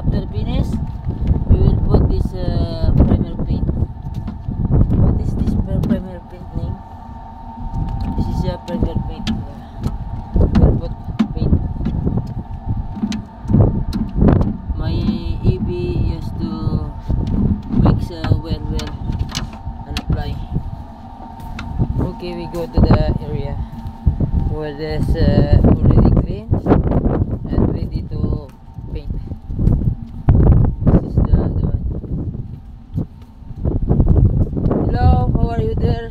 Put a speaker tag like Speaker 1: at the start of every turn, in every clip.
Speaker 1: After finish, we will put this primer paint. What is this primer paint name? This is a primer paint. We will put paint. My EB used to mix well and apply. Okay, we go to the area where there's already clean and ready to paint. This is the one. Hello, how are you there?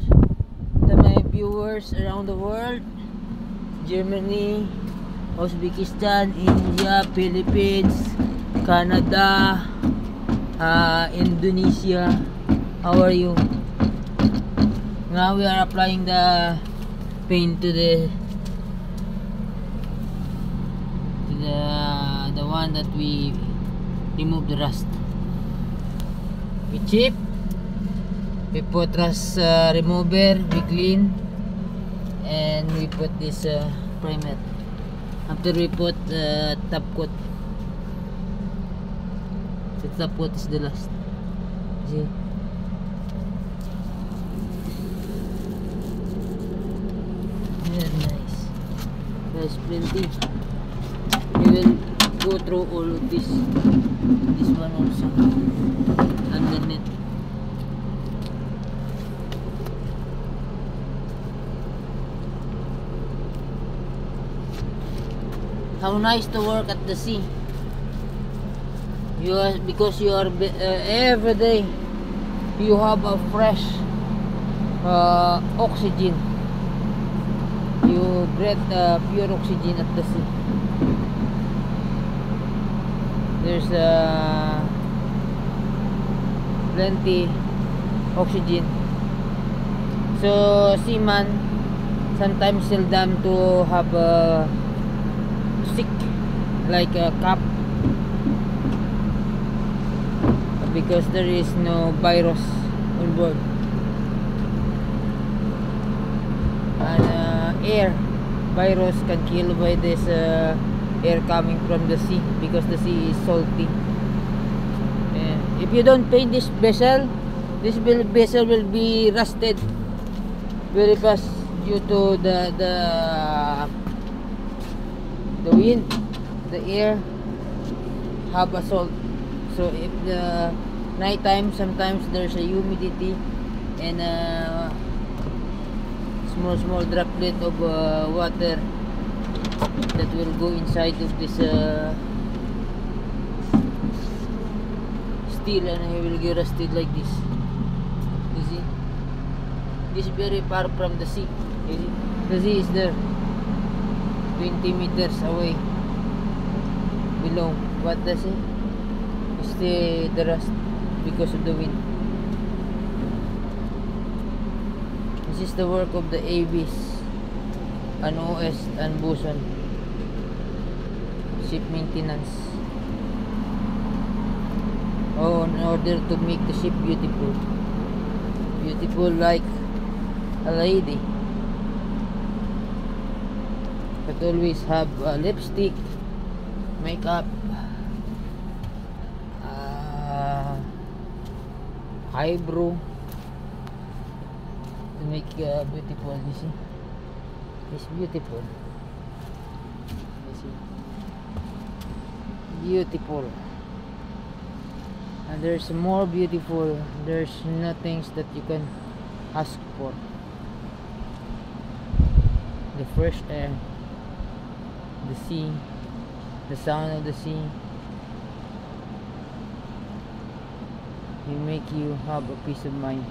Speaker 1: To my viewers around the world, Germany, Uzbekistan, India, Philippines, Canada, Indonesia, how are you? Now we are applying the paint to the one that we remove the rust. We chip, we put rust remover, we clean, and we put this primer. After we put top coat. The top coat is the last. See? Very nice. There's plenty. We will go through all of this. This one also. Underneath. How nice to work at the sea. Because you are every day you have a fresh oxygen. You get pure oxygen at the sea. There's plenty oxygen. So seaman sometimes seldom to have sick like a cough, because there is no virus on board. And air virus can kill by this air coming from the sea, because the sea is salty. And if you don't paint this vessel will be rusted very fast due to the wind, the air have a salt. So if the night time, sometimes there's a humidity and small droplet of water that will go inside of this steel, and it will get rusted like this. You see, this is very far from the sea. You see, the sea is there 20 meters away below, but the sea is the rust because of the wind. This is the work of the ABs and OS and boson, ship maintenance, in order to make the ship beautiful like a lady. But always have lipstick, makeup, eyebrow to make beautiful. You see, it's beautiful. You see, beautiful. And there's more beautiful. There's nothing that you can ask for. The fresh air, the sea, the sound of the sea will make you have a peace of mind.